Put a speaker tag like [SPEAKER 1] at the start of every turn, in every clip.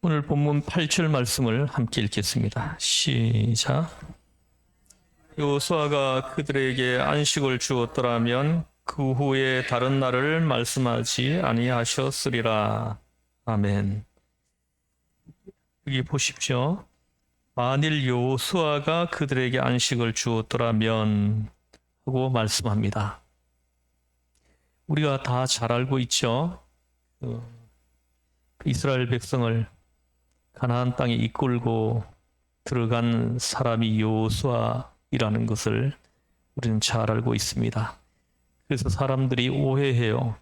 [SPEAKER 1] 오늘 본문 8절 말씀을 함께 읽겠습니다. 시작. 여호수아가 그들에게 안식을 주었더라면 그 후에 다른 날을 말씀하지 아니하셨으리라. 아멘. 여기 보십시오. 만일 여호수아가 그들에게 안식을 주었더라면 하고 말씀합니다. 우리가 다 잘 알고 있죠. 이스라엘 백성을 가나안 땅에 이끌고 들어간 사람이 여호수아이라는 것을 우리는 잘 알고 있습니다. 그래서 사람들이 오해해요.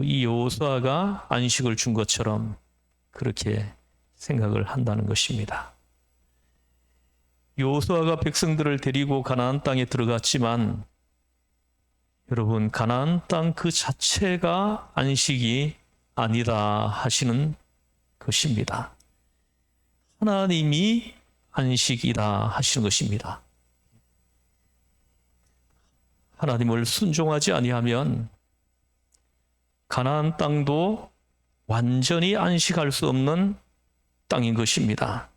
[SPEAKER 1] 이 여호수아가 안식을 준 것처럼 그렇게 생각을 한다는 것입니다. 여호수아가 백성들을 데리고 가나안 땅에 들어갔지만 여러분, 가나안 땅 그 자체가 안식이 아니다 하시는 것입니다. 하나님이 안식이다 하시는 것입니다. 하나님을 순종하지 아니하면 가나안 땅도 완전히 안식할 수 없는 땅인 것입니다.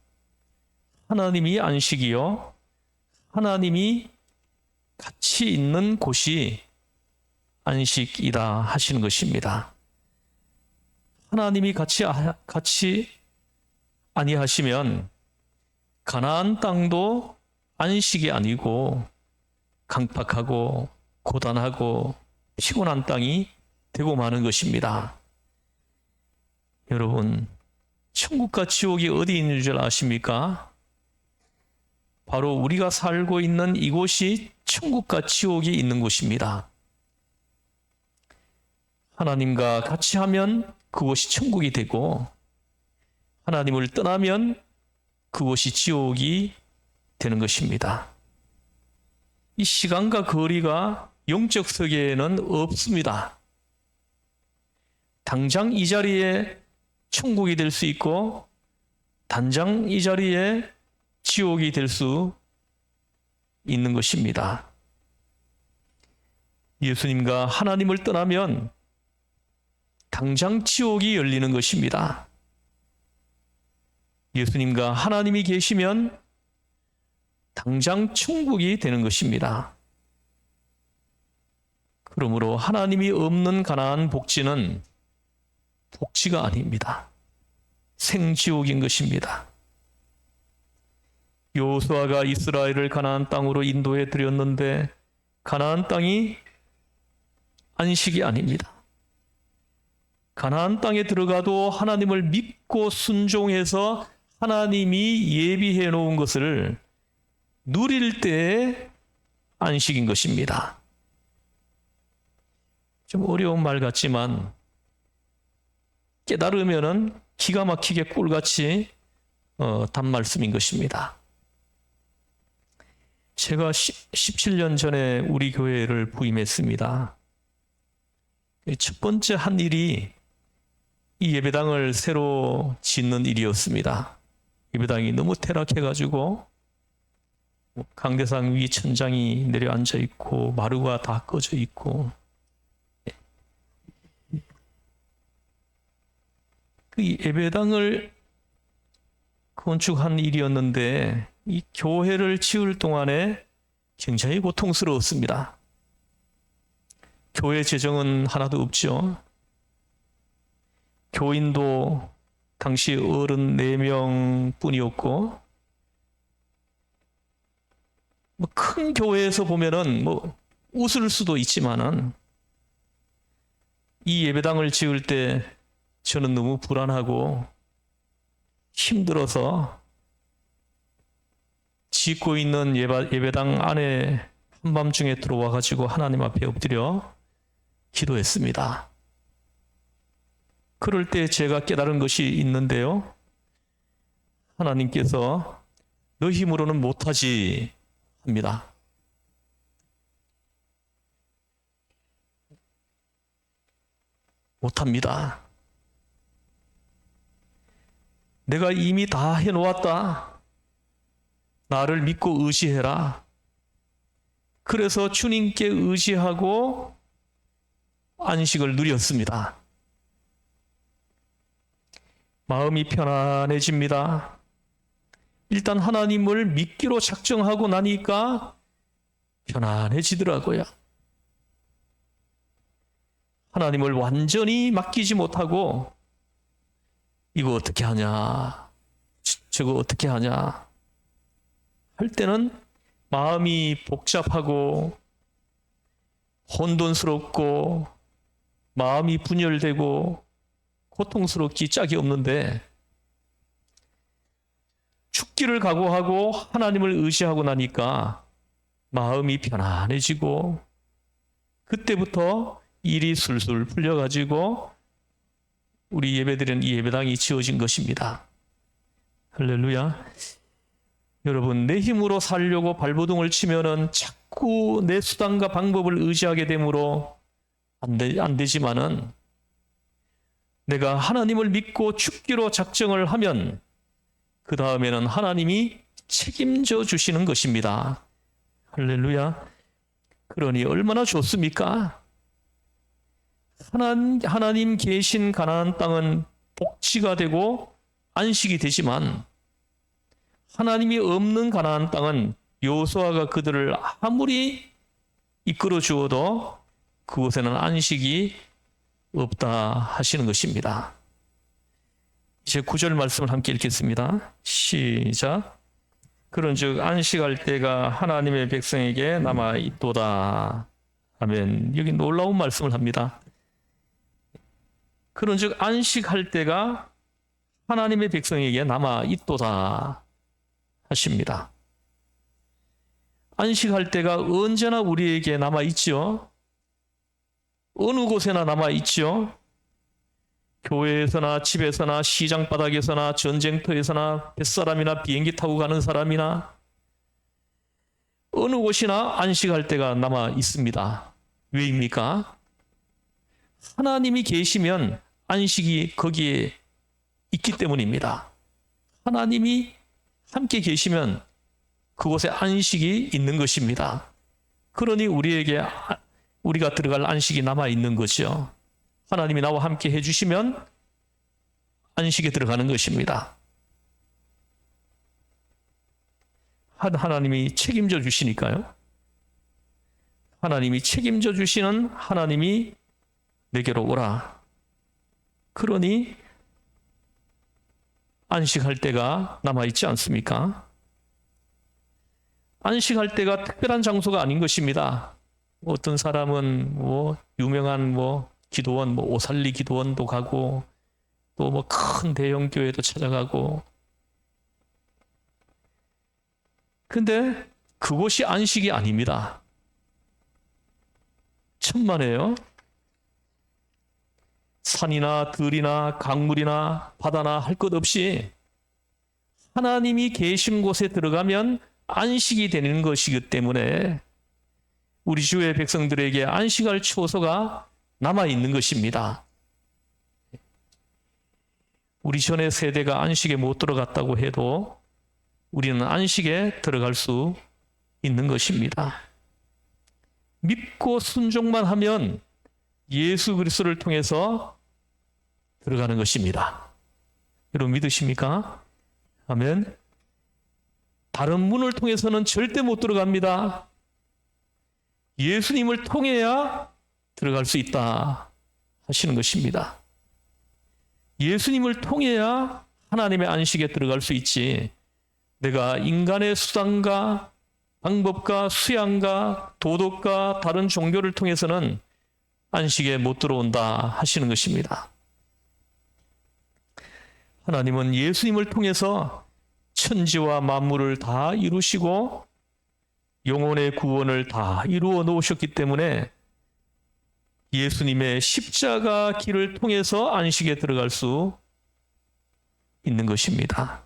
[SPEAKER 1] 하나님이 안식이요, 하나님이 같이 있는 곳이 안식이다 하시는 것입니다. 하나님이 같이 아니하시면 가나안 땅도 안식이 아니고 강팍하고 고단하고 피곤한 땅이 되고 마는 것입니다. 여러분, 천국과 지옥이 어디 있는 줄 아십니까? 바로 우리가 살고 있는 이곳이 천국과 지옥이 있는 곳입니다. 하나님과 같이 하면 그곳이 천국이 되고 하나님을 떠나면 그곳이 지옥이 되는 것입니다. 이 시간과 거리가 영적 세계에는 없습니다. 당장 이 자리에 천국이 될 수 있고 단장 이 자리에 지옥이 될 수 있는 것입니다. 예수님과 하나님을 떠나면 당장 지옥이 열리는 것입니다. 예수님과 하나님이 계시면 당장 천국이 되는 것입니다. 그러므로 하나님이 없는 가나안 복지는 복지가 아닙니다. 생지옥인 것입니다. 여호수아가 이스라엘을 가나안 땅으로 인도해 드렸는데 가나안 땅이 안식이 아닙니다. 가나안 땅에 들어가도 하나님을 믿고 순종해서 하나님이 예비해 놓은 것을 누릴 때의 안식인 것입니다. 좀 어려운 말 같지만 깨달으면은 기가 막히게 꿀같이 단말씀인 것입니다. 제가 17년 전에 우리 교회를 부임했습니다. 첫 번째 한 일이 이 예배당을 새로 짓는 일이었습니다. 예배당이 너무 퇴락해가지고 강대상 위 천장이 내려앉아 있고 마루가 다 꺼져 있고 그 예배당을 건축한 일이었는데 이 교회를 지을 동안에 굉장히 고통스러웠습니다. 교회 재정은 하나도 없죠. 교인도 당시 어른 4명 뿐이었고, 큰 교회에서 보면은 웃을 수도 있지만은, 이 예배당을 지을 때 저는 너무 불안하고 힘들어서 짓고 있는 예배당 안에 한밤중에 들어와 가지고 하나님 앞에 엎드려 기도했습니다. 그럴 때 제가 깨달은 것이 있는데요. 하나님께서 너 힘으로는 못하지 합니다. 못합니다. 내가 이미 다 해놓았다. 나를 믿고 의지해라. 그래서 주님께 의지하고 안식을 누렸습니다. 마음이 편안해집니다. 일단 하나님을 믿기로 작정하고 나니까 편안해지더라고요. 하나님을 완전히 맡기지 못하고 이거 어떻게 하냐, 저거 어떻게 하냐 할 때는 마음이 복잡하고 혼돈스럽고 마음이 분열되고 고통스럽기 짝이 없는데, 죽기를 각오하고 하나님을 의지하고 나니까 마음이 편안해지고 그때부터 일이 술술 풀려가지고 우리 예배드리는 이 예배당이 지어진 것입니다. 할렐루야. 여러분, 내 힘으로 살려고 발버둥을 치면은 자꾸 내 수단과 방법을 의지하게 되므로 안 되지만은, 내가 하나님을 믿고 죽기로 작정을 하면 그 다음에는 하나님이 책임져 주시는 것입니다. 할렐루야. 그러니 얼마나 좋습니까? 하나님 계신 가나안 땅은 복지가 되고 안식이 되지만, 하나님이 없는 가나안 땅은 여호수아가 그들을 아무리 이끌어 주어도 그곳에는 안식이 없다 하시는 것입니다. 이제 9절 말씀을 함께 읽겠습니다. 시작. 그런즉 안식할 때가 하나님의 백성에게 남아 있도다. 아멘. 여기 놀라운 말씀을 합니다. 그런즉 안식할 때가 하나님의 백성에게 남아 있도다 하십니다. 안식할 때가 언제나 우리에게 남아 있죠. 어느 곳에나 남아 있죠. 교회에서나 집에서나 시장 바닥에서나 전쟁터에서나 뱃사람이나 비행기 타고 가는 사람이나 어느 곳이나 안식할 때가 남아 있습니다. 왜입니까? 하나님이 계시면 안식이 거기에 있기 때문입니다. 하나님이 함께 계시면 그곳에 안식이 있는 것입니다. 그러니 우리가 들어갈 안식이 남아 있는 거죠. 하나님이 나와 함께 해주시면 안식에 들어가는 것입니다. 하나님이 책임져 주시니까요. 하나님이 책임져 주시는 하나님이 내게로 오라. 그러니 안식할 때가 남아있지 않습니까? 안식할 때가 특별한 장소가 아닌 것입니다. 어떤 사람은 유명한 기도원, 오살리 기도원도 가고 또 큰 대형 교회도 찾아가고, 근데 그곳이 안식이 아닙니다. 천만에요. 산이나 들이나 강물이나 바다나 할 것 없이 하나님이 계신 곳에 들어가면 안식이 되는 것이기 때문에 우리 주의 백성들에게 안식할 초소가 남아있는 것입니다. 우리 전의 세대가 안식에 못 들어갔다고 해도 우리는 안식에 들어갈 수 있는 것입니다. 믿고 순종만 하면 예수 그리스도를 통해서 들어가는 것입니다. 여러분 믿으십니까? 아멘. 다른 문을 통해서는 절대 못 들어갑니다. 예수님을 통해야 들어갈 수 있다 하시는 것입니다. 예수님을 통해야 하나님의 안식에 들어갈 수 있지, 내가 인간의 수단과 방법과 수양과 도덕과 다른 종교를 통해서는 안식에 못 들어온다 하시는 것입니다. 하나님은 예수님을 통해서 천지와 만물을 다 이루시고 영혼의 구원을 다 이루어 놓으셨기 때문에 예수님의 십자가 길을 통해서 안식에 들어갈 수 있는 것입니다.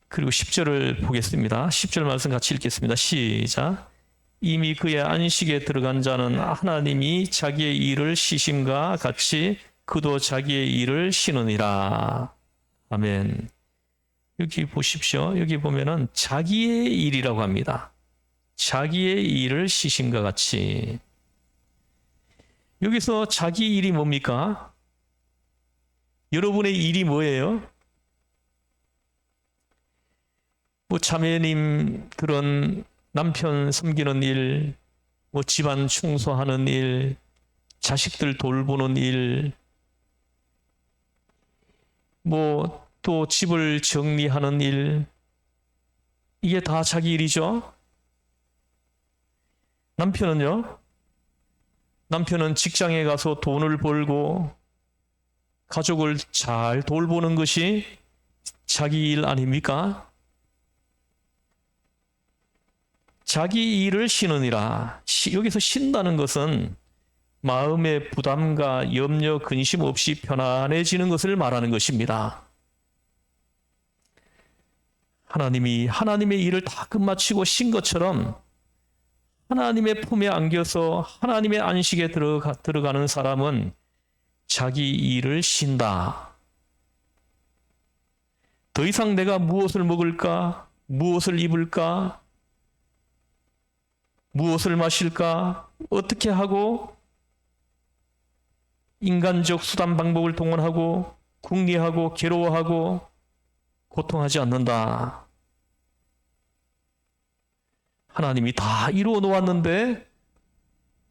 [SPEAKER 1] 그리고 10절을 보겠습니다. 10절 말씀 같이 읽겠습니다. 시작. 이미 그의 안식에 들어간 자는 하나님이 자기의 일을 쉬심과 같이 그도 자기의 일을 쉬느니라. 아멘. 여기 보십시오. 여기 보면은 자기의 일이라고 합니다. 자기의 일을 쉬심과 같이. 여기서 자기 일이 뭡니까? 여러분의 일이 뭐예요? 뭐 자매님들은 남편 섬기는 일, 뭐 집안 청소하는 일, 자식들 돌보는 일, 뭐 또 집을 정리하는 일, 이게 다 자기 일이죠. 남편은요? 남편은 직장에 가서 돈을 벌고 가족을 잘 돌보는 것이 자기 일 아닙니까? 자기 일을 쉬느니라. 여기서 쉰다는 것은 마음의 부담과 염려, 근심 없이 편안해지는 것을 말하는 것입니다. 하나님이 하나님의 일을 다 끝마치고 쉰 것처럼 하나님의 품에 안겨서 하나님의 안식에 들어가는 사람은 자기 일을 쉰다. 더 이상 내가 무엇을 먹을까? 무엇을 입을까? 무엇을 마실까? 어떻게 하고 인간적 수단 방법을 동원하고 궁리하고 괴로워하고 고통하지 않는다. 하나님이 다 이루어 놓았는데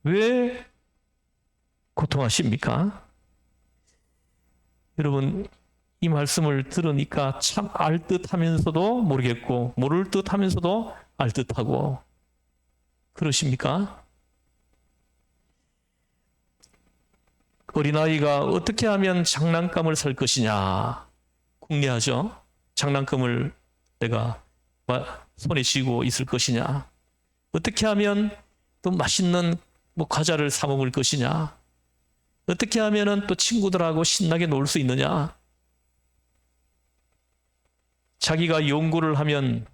[SPEAKER 1] 왜 고통하십니까? 여러분, 이 말씀을 들으니까 참 알 듯하면서도 모르겠고 모를 듯하면서도 알 듯하고 그러십니까? 어린아이가 어떻게 하면 장난감을 살 것이냐 궁리하죠. 장난감을 내가 손에 쥐고 있을 것이냐, 어떻게 하면 또 맛있는 과자를 사 먹을 것이냐, 어떻게 하면은 또 친구들하고 신나게 놀 수 있느냐. 자기가 연구를 하면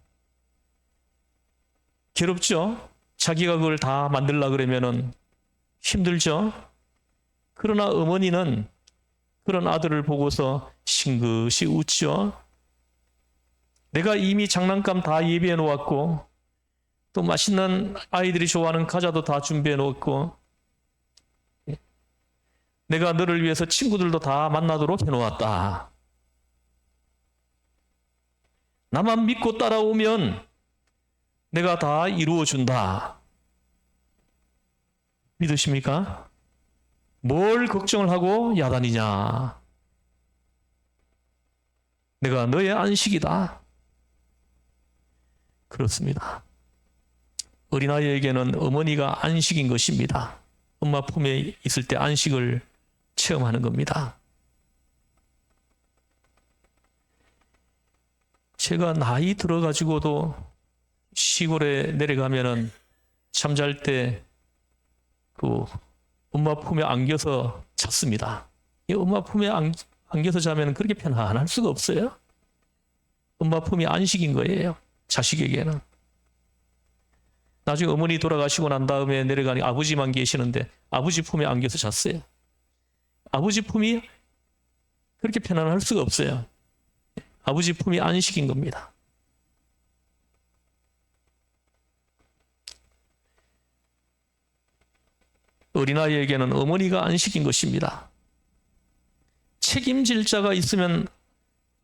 [SPEAKER 1] 괴롭죠. 자기가 그걸 다 만들려고 그러면은 힘들죠. 그러나 어머니는 그런 아들을 보고서 싱긋이 웃죠. 내가 이미 장난감 다 예비해 놓았고 또 맛있는 아이들이 좋아하는 과자도 다 준비해 놓았고 내가 너를 위해서 친구들도 다 만나도록 해 놓았다. 나만 믿고 따라오면 내가 다 이루어 준다. 믿으십니까? 뭘 걱정을 하고 야단이냐? 내가 너의 안식이다. 그렇습니다. 어린아이에게는 어머니가 안식인 것입니다. 엄마 품에 있을 때 안식을 체험하는 겁니다. 제가 나이 들어가지고도 시골에 내려가면은 잠잘 때 그 엄마 품에 안겨서 잤습니다. 이 엄마 품에 안겨서 자면 그렇게 편안할 수가 없어요. 엄마 품이 안식인 거예요. 자식에게는. 나중에 어머니 돌아가시고 난 다음에 내려가니 아버지만 계시는데 아버지 품에 안겨서 잤어요. 아버지 품이 그렇게 편안할 수가 없어요. 아버지 품이 안식인 겁니다. 어린아이에게는 어머니가 안식인 것입니다. 책임질 자가 있으면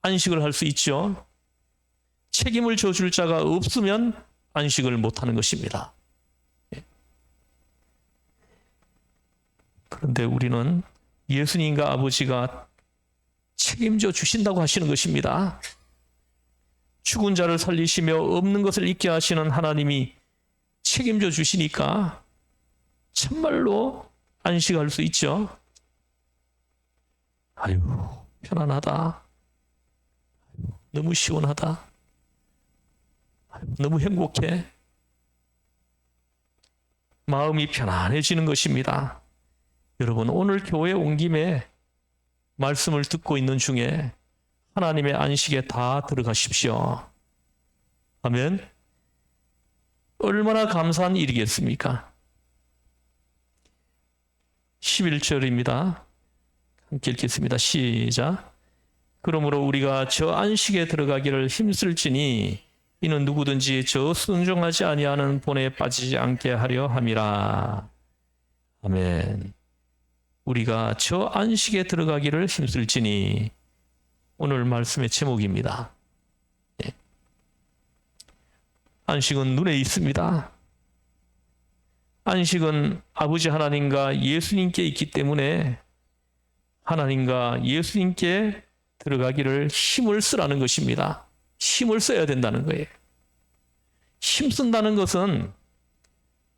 [SPEAKER 1] 안식을 할 수 있죠. 책임을 져줄 자가 없으면 안식을 못하는 것입니다. 그런데 우리는 예수님과 아버지가 책임져 주신다고 하시는 것입니다. 죽은 자를 살리시며 없는 것을 있게 하시는 하나님이 책임져 주시니까 참말로 안식할 수 있죠. 아유, 편안하다. 너무 시원하다. 아유, 너무 행복해. 마음이 편안해지는 것입니다. 여러분, 오늘 교회에 온 김에 말씀을 듣고 있는 중에 하나님의 안식에 다 들어가십시오. 아멘. 얼마나 감사한 일이겠습니까? 11절입니다. 함께 읽겠습니다. 시작. 그러므로 우리가 저 안식에 들어가기를 힘쓸지니 이는 누구든지 저 순종하지 아니하는 본에 빠지지 않게 하려 함이라. 아멘. 우리가 저 안식에 들어가기를 힘쓸지니 오늘 말씀의 제목입니다. 예. 안식은 눈에 있습니다. 안식은 아버지 하나님과 예수님께 있기 때문에 하나님과 예수님께 들어가기를 힘을 쓰라는 것입니다. 힘을 써야 된다는 거예요. 힘쓴다는 것은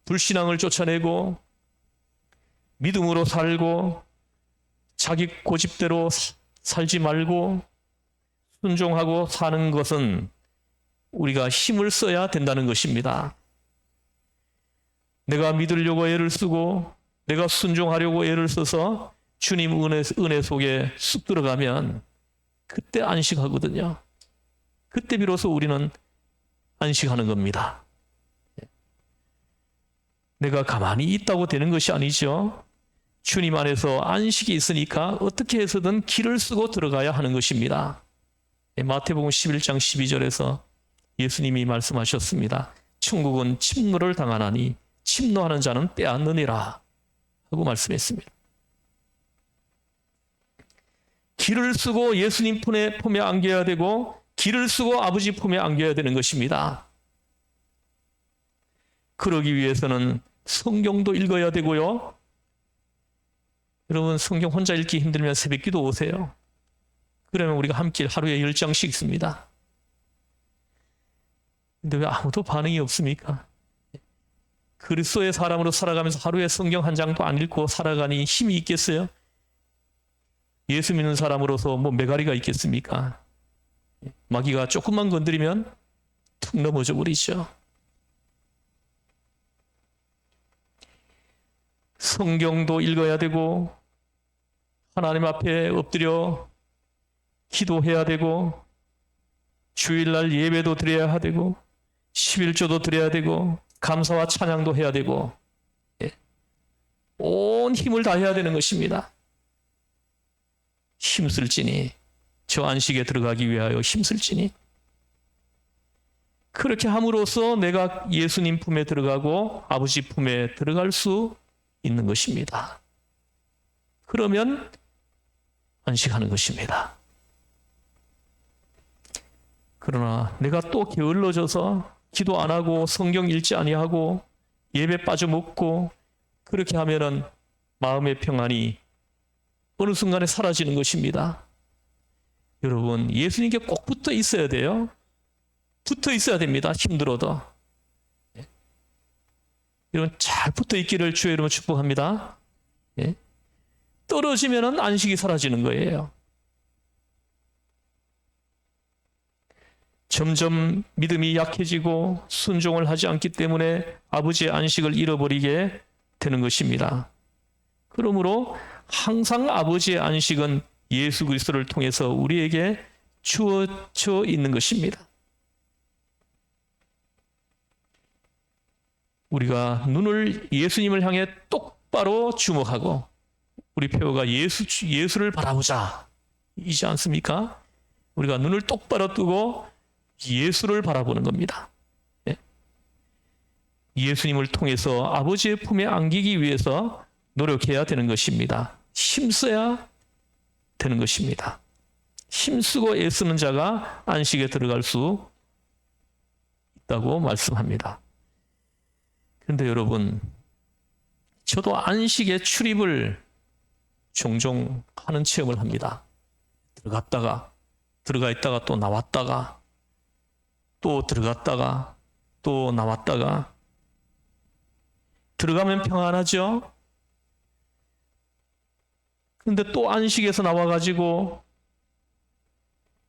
[SPEAKER 1] 불신앙을 쫓아내고 믿음으로 살고 자기 고집대로 살지 말고 순종하고 사는 것은 우리가 힘을 써야 된다는 것입니다. 내가 믿으려고 애를 쓰고 내가 순종하려고 애를 써서 주님 은혜 속에 쑥 들어가면 그때 안식하거든요. 그때 비로소 우리는 안식하는 겁니다. 내가 가만히 있다고 되는 것이 아니죠. 주님 안에서 안식이 있으니까 어떻게 해서든 길을 쓰고 들어가야 하는 것입니다. 마태복음 11장 12절에서 예수님이 말씀하셨습니다. 천국은 침노를 당하나니 침노하는 자는 빼앗느니라 하고 말씀했습니다. 길을 쓰고 예수님 품에 안겨야 되고 길을 쓰고 아버지 품에 안겨야 되는 것입니다. 그러기 위해서는 성경도 읽어야 되고요. 여러분 성경 혼자 읽기 힘들면 새벽기도 오세요. 그러면 우리가 함께 하루에 10장씩 읽습니다. 근데 왜 아무도 반응이 없습니까? 그리스도의 사람으로 살아가면서 하루에 성경 한 장도 안 읽고 살아가니 힘이 있겠어요? 예수 믿는 사람으로서 뭐 메가리가 있겠습니까? 마귀가 조금만 건드리면 툭 넘어져 버리죠. 성경도 읽어야 되고 하나님 앞에 엎드려 기도해야 되고 주일날 예배도 드려야 되고 11조도 드려야 되고 감사와 찬양도 해야 되고 온 힘을 다해야 되는 것입니다. 힘쓸지니 저 안식에 들어가기 위하여 힘쓸지니 그렇게 함으로써 내가 예수님 품에 들어가고 아버지 품에 들어갈 수 있는 것입니다. 그러면 안식하는 것입니다. 그러나 내가 또 게을러져서 기도 안 하고 성경 읽지 아니하고 예배 빠져먹고 그렇게 하면은 마음의 평안이 어느 순간에 사라지는 것입니다. 여러분 예수님께 꼭 붙어 있어야 돼요. 붙어 있어야 됩니다. 힘들어도. 여러분 잘 붙어 있기를 주의 이름으로 축복합니다. 떨어지면은 안식이 사라지는 거예요. 점점 믿음이 약해지고 순종을 하지 않기 때문에 아버지의 안식을 잃어버리게 되는 것입니다. 그러므로 항상 아버지의 안식은 예수 그리스도를 통해서 우리에게 주어져 있는 것입니다. 우리가 눈을 예수님을 향해 똑바로 주목하고 우리 표어가 예수를 바라보자 이지 않습니까? 우리가 눈을 똑바로 뜨고 예수를 바라보는 겁니다. 예수님을 통해서 아버지의 품에 안기기 위해서 노력해야 되는 것입니다. 힘써야 되는 것입니다. 힘쓰고 애쓰는 자가 안식에 들어갈 수 있다고 말씀합니다. 그런데 여러분, 저도 안식에 출입을 종종 하는 체험을 합니다. 들어가 있다가 또 나왔다가 또 들어갔다가 또 나왔다가 들어가면 평안하죠? 근데 또 안식에서 나와가지고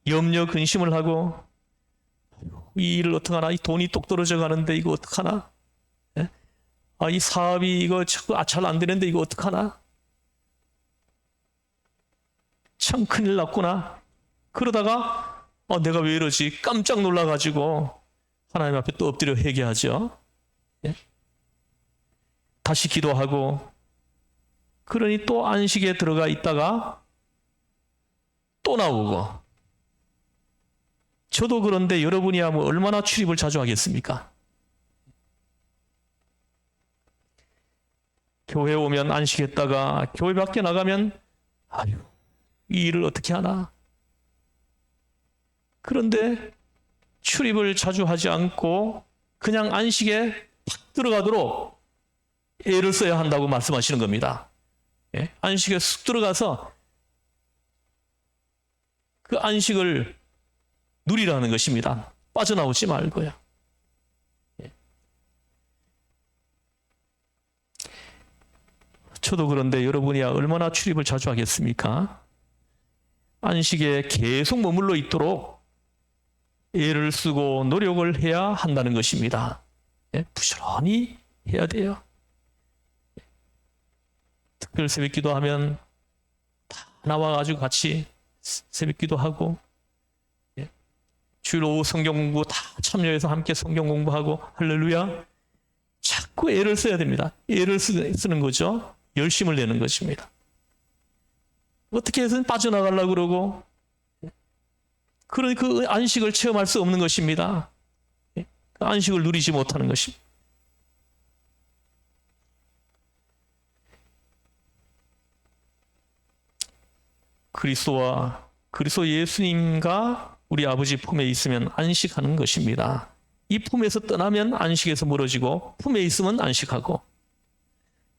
[SPEAKER 1] 염려 근심을 하고 이 일을 어떡하나, 이 돈이 똑 떨어져 가는데 이거 어떡하나, 이 사업이 이거 잘 안 되는데 이거 어떡하나, 참 큰일 났구나. 그러다가 내가 왜 이러지 깜짝 놀라가지고 하나님 앞에 또 엎드려 회개하죠. 다시 기도하고, 그러니 또 안식에 들어가 있다가 또 나오고. 저도 그런데 여러분이야 뭐 얼마나 출입을 자주 하겠습니까? 교회 오면 안식했다가 교회 밖에 나가면 아유, 이 일을 어떻게 하나. 그런데 출입을 자주 하지 않고 그냥 안식에 팍 들어가도록 애를 써야 한다고 말씀하시는 겁니다. 예? 안식에 쑥 들어가서 그 안식을 누리라는 것입니다. 빠져나오지 말고요. 예. 저도 그런데 여러분이 얼마나 출입을 자주 하겠습니까? 안식에 계속 머물러 있도록 애를 쓰고 노력을 해야 한다는 것입니다. 예? 부지런히 해야 돼요. 특별 새벽 기도하면 다 나와가지고 같이 새벽 기도하고, 예? 주일 오후 성경 공부 다 참여해서 함께 성경 공부하고, 할렐루야. 자꾸 애를 써야 됩니다. 애를 쓰는 거죠. 열심을 내는 것입니다. 어떻게 해서는 빠져나가려고 그러고, 그런 그 안식을 체험할 수 없는 것입니다. 그 안식을 누리지 못하는 것입니다. 그리스도 예수님과 우리 아버지 품에 있으면 안식하는 것입니다. 이 품에서 떠나면 안식에서 멀어지고 품에 있으면 안식하고,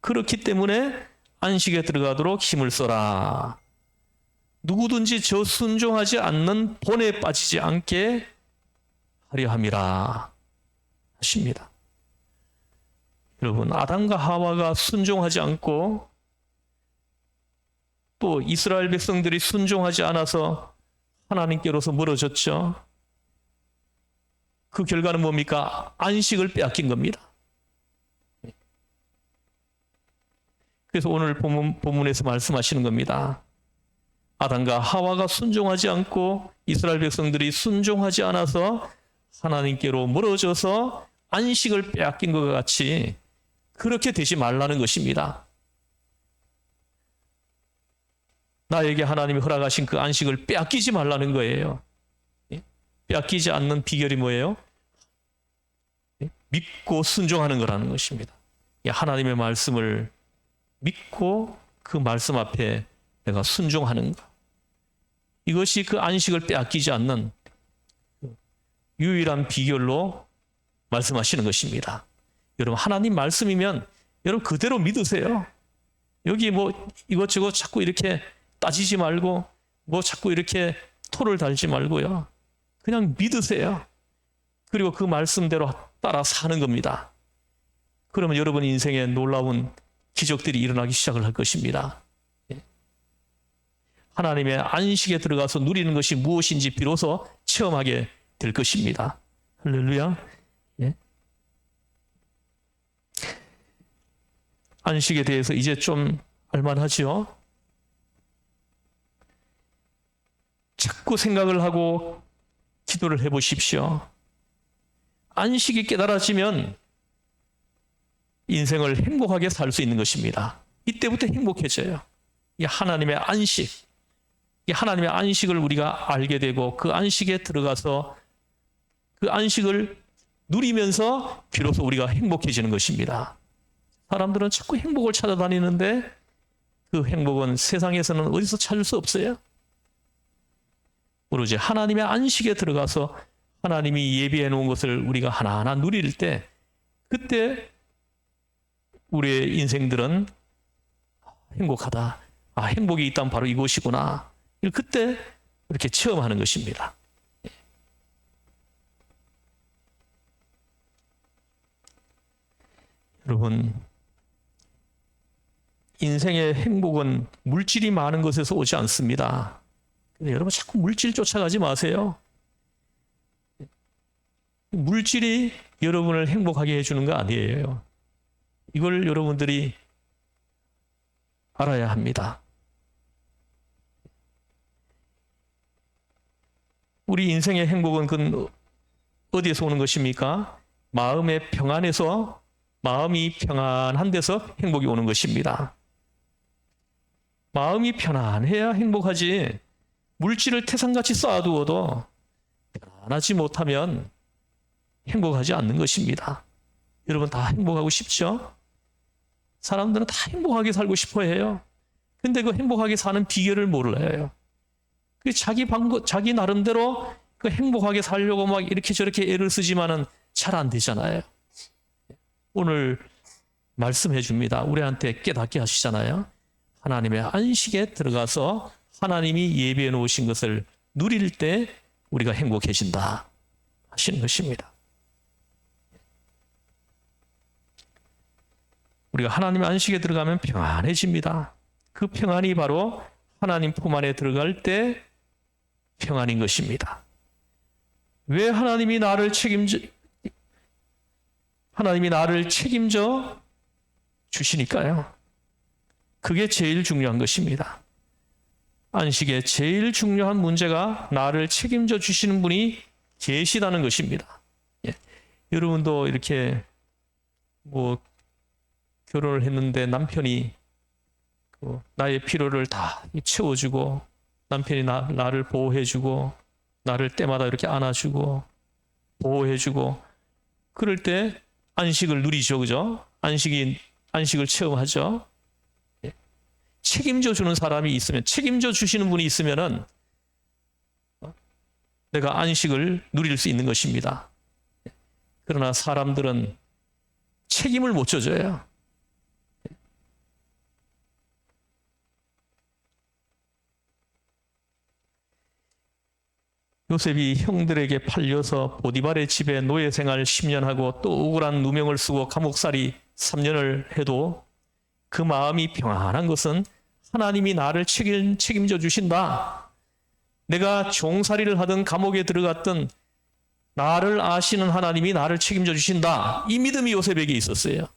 [SPEAKER 1] 그렇기 때문에 안식에 들어가도록 힘을 써라. 누구든지 저 순종하지 않는 본에 빠지지 않게 하려 함이라 하십니다. 여러분, 아담과 하와가 순종하지 않고 또 이스라엘 백성들이 순종하지 않아서 하나님께로서 멀어졌죠. 그 결과는 뭡니까? 안식을 빼앗긴 겁니다. 그래서 오늘 본문에서 말씀하시는 겁니다. 아담과 하와가 순종하지 않고 이스라엘 백성들이 순종하지 않아서 하나님께로 멀어져서 안식을 빼앗긴 것과 같이 그렇게 되지 말라는 것입니다. 나에게 하나님이 허락하신 그 안식을 빼앗기지 말라는 거예요. 빼앗기지 않는 비결이 뭐예요? 믿고 순종하는 거라는 것입니다. 하나님의 말씀을 믿고 그 말씀 앞에 내가 순종하는 것. 이것이 그 안식을 빼앗기지 않는 유일한 비결로 말씀하시는 것입니다. 여러분, 하나님 말씀이면 여러분 그대로 믿으세요. 여기 뭐 이것저것 자꾸 이렇게 따지지 말고 뭐 자꾸 이렇게 토를 달지 말고요. 그냥 믿으세요. 그리고 그 말씀대로 따라 사는 겁니다. 그러면 여러분 인생에 놀라운 기적들이 일어나기 시작을 할 것입니다. 하나님의 안식에 들어가서 누리는 것이 무엇인지 비로소 체험하게 될 것입니다. 할렐루야. 예. 안식에 대해서 이제 좀 알만하죠? 자꾸 생각을 하고 기도를 해보십시오. 안식이 깨달아지면 인생을 행복하게 살 수 있는 것입니다. 이때부터 행복해져요. 이 하나님의 안식, 이 하나님의 안식을 우리가 알게 되고 그 안식에 들어가서 그 안식을 누리면서 비로소 우리가 행복해지는 것입니다. 사람들은 자꾸 행복을 찾아다니는데 그 행복은 세상에서는 어디서 찾을 수 없어요. 오로지 하나님의 안식에 들어가서 하나님이 예비해 놓은 것을 우리가 하나하나 누릴 때, 그때 우리의 인생들은 행복하다. 아, 행복이 있다면 바로 이곳이구나. 그때 이렇게 체험하는 것입니다. 여러분, 인생의 행복은 물질이 많은 것에서 오지 않습니다. 근데 여러분 자꾸 물질 쫓아가지 마세요. 물질이 여러분을 행복하게 해주는 거 아니에요. 이걸 여러분들이 알아야 합니다. 우리 인생의 행복은 그 어디에서 오는 것입니까? 마음의 평안에서, 마음이 편안한 데서 행복이 오는 것입니다. 마음이 편안해야 행복하지, 물질을 태산같이 쌓아두어도 편안하지 못하면 행복하지 않는 것입니다. 여러분 다 행복하고 싶죠? 사람들은 다 행복하게 살고 싶어 해요. 근데 그 행복하게 사는 비결을 몰라요. 자기 나름대로 그 행복하게 살려고 막 이렇게 저렇게 애를 쓰지만은 잘 안 되잖아요. 오늘 말씀해 줍니다. 우리한테 깨닫게 하시잖아요. 하나님의 안식에 들어가서 하나님이 예비해 놓으신 것을 누릴 때 우리가 행복해진다 하시는 것입니다. 우리가 하나님의 안식에 들어가면 평안해집니다. 그 평안이 바로 하나님 품 안에 들어갈 때 평안인 것입니다. 왜 하나님이 나를 책임져 주시니까요. 그게 제일 중요한 것입니다. 안식의 제일 중요한 문제가 나를 책임져 주시는 분이 계시다는 것입니다. 예. 여러분도 이렇게 결혼을 했는데 남편이 나의 필요를 다 채워주고 남편이 나를 보호해주고 나를 때마다 이렇게 안아주고 보호해주고 그럴 때 안식을 누리죠, 그죠? 안식을 체험하죠. 책임져 주는 사람이 있으면, 책임져 주시는 분이 있으면은 내가 안식을 누릴 수 있는 것입니다. 그러나 사람들은 책임을 못 져줘요. 요셉이 형들에게 팔려서 보디발의 집에 노예 생활 10년 하고 또 억울한 누명을 쓰고 감옥살이 3년을 해도 그 마음이 평안한 것은 하나님이 나를 책임져 주신다. 내가 종살이를 하든 감옥에 들어갔든 나를 아시는 하나님이 나를 책임져 주신다. 이 믿음이 요셉에게 있었어요.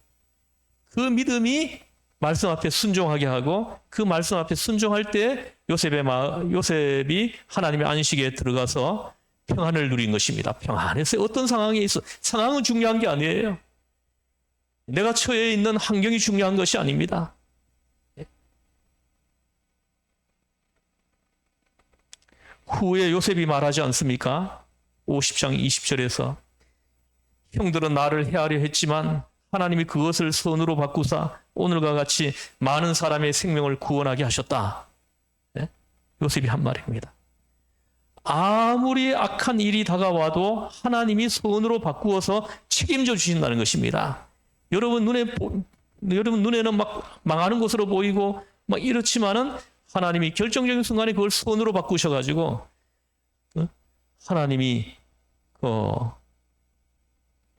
[SPEAKER 1] 그 믿음이 말씀 앞에 순종하게 하고 그 말씀 앞에 순종할 때 요셉이 하나님의 안식에 들어가서 평안을 누린 것입니다. 평안했어요. 어떤 상황에 있어. 상황은 중요한 게 아니에요. 내가 처해 있는 환경이 중요한 것이 아닙니다. 후에 요셉이 말하지 않습니까? 50장 20절에서 형들은 나를 해하려 했지만 하나님이 그것을 선으로 바꾸사 오늘과 같이 많은 사람의 생명을 구원하게 하셨다. 네? 요셉이 한 말입니다. 아무리 악한 일이 다가와도 하나님이 선으로 바꾸어서 책임져 주신다는 것입니다. 여러분 눈에는 막 망하는 것으로 보이고 막 이렇지만은 하나님이 결정적인 순간에 그걸 선으로 바꾸셔가지고 하나님이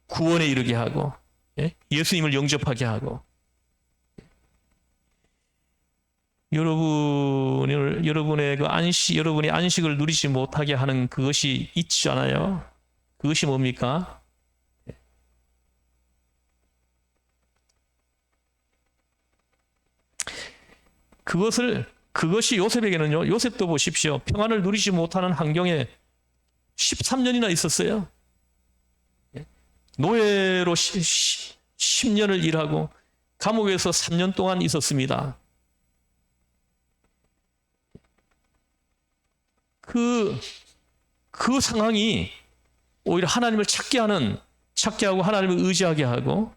[SPEAKER 1] 구원에 이르게 하고 예수님을 영접하게 하고 여러분의 여러분이 안식을 누리지 못하게 하는 그것이 있잖아요. 그것이 뭡니까? 그것이 요셉에게는요. 요셉도 보십시오. 평안을 누리지 못하는 환경에 13년이나 있었어요. 노예로 10년을 일하고 감옥에서 3년 동안 있었습니다. 그 상황이 오히려 하나님을 찾게 하고 하나님을 의지하게 하고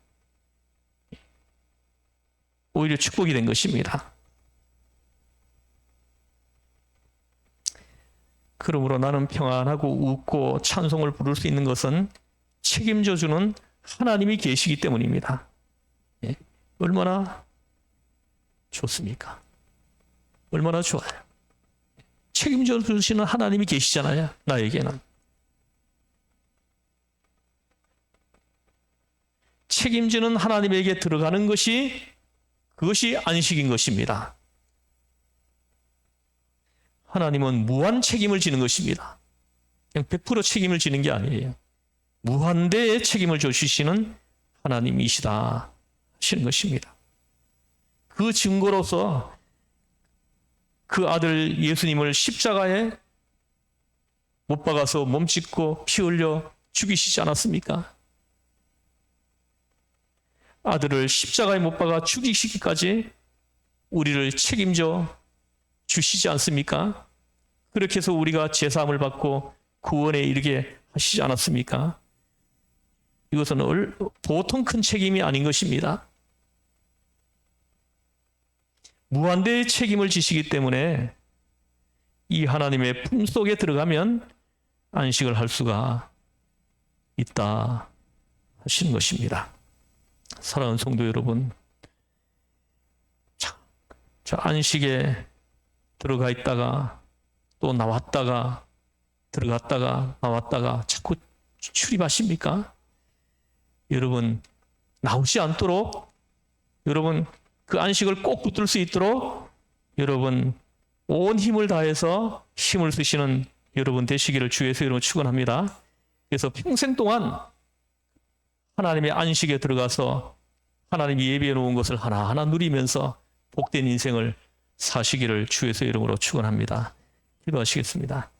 [SPEAKER 1] 오히려 축복이 된 것입니다. 그러므로 나는 평안하고 웃고 찬송을 부를 수 있는 것은 책임져 주는 하나님이 계시기 때문입니다. 얼마나 좋습니까? 얼마나 좋아요. 책임져 주시는 하나님이 계시잖아요. 나에게는. 책임지는 하나님에게 들어가는 그것이 안식인 것입니다. 하나님은 무한 책임을 지는 것입니다. 그냥 100% 책임을 지는 게 아니에요. 무한대의 책임을 주시는 하나님이시다 하시는 것입니다. 그 증거로서 그 아들 예수님을 십자가에 못 박아서 몸짓고 피 흘려 죽이시지 않았습니까? 아들을 십자가에 못 박아 죽이시기까지 우리를 책임져 주시지 않습니까? 그렇게 해서 우리가 제사함을 받고 구원에 이르게 하시지 않았습니까? 이것은 보통 큰 책임이 아닌 것입니다. 무한대의 책임을 지시기 때문에 이 하나님의 품속에 들어가면 안식을 할 수가 있다 하시는 것입니다. 사랑하는 성도 여러분, 저 안식에 들어가 있다가 또 나왔다가 들어갔다가 나왔다가 자꾸 출입하십니까? 여러분, 나오지 않도록, 여러분 그 안식을 꼭 붙들 수 있도록 여러분 온 힘을 다해서 힘을 쓰시는 여러분 되시기를 주에서 여러분 축원합니다. 그래서 평생 동안 하나님의 안식에 들어가서 하나님이 예비해 놓은 것을 하나하나 누리면서 복된 인생을 사시기를 주에서 이름으로 축원합니다. 기도하시겠습니다.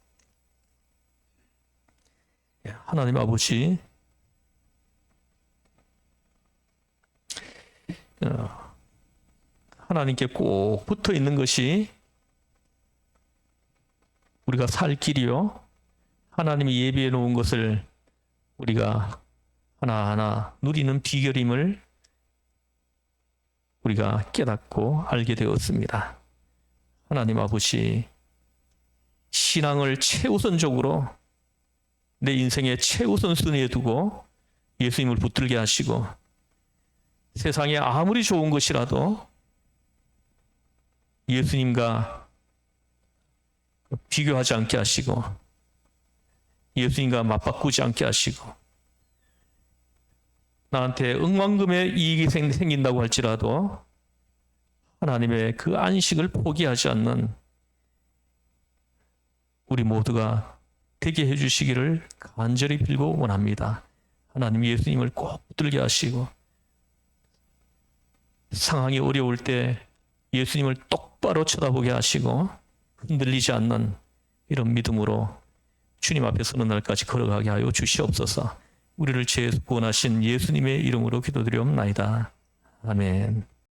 [SPEAKER 1] 하나님 아버지, 하나님께 꼭 붙어 있는 것이 우리가 살 길이요, 하나님이 예비해 놓은 것을 우리가 하나하나 누리는 비결임을 우리가 깨닫고 알게 되었습니다. 하나님 아버지, 신앙을 최우선적으로 내 인생의 최우선 순위에 두고 예수님을 붙들게 하시고, 세상에 아무리 좋은 것이라도 예수님과 비교하지 않게 하시고, 예수님과 맞바꾸지 않게 하시고, 나한테 억만금의 이익이 생긴다고 할지라도 하나님의 그 안식을 포기하지 않는 우리 모두가 되게 해주시기를 간절히 빌고 원합니다. 하나님, 예수님을 꼭 붙들게 하시고, 상황이 어려울 때 예수님을 똑바로 쳐다보게 하시고 흔들리지 않는 이런 믿음으로 주님 앞에 서는 날까지 걸어가게 하여 주시옵소서. 우리를 죄에서 구원하신 예수님의 이름으로 기도드리옵나이다. 아멘.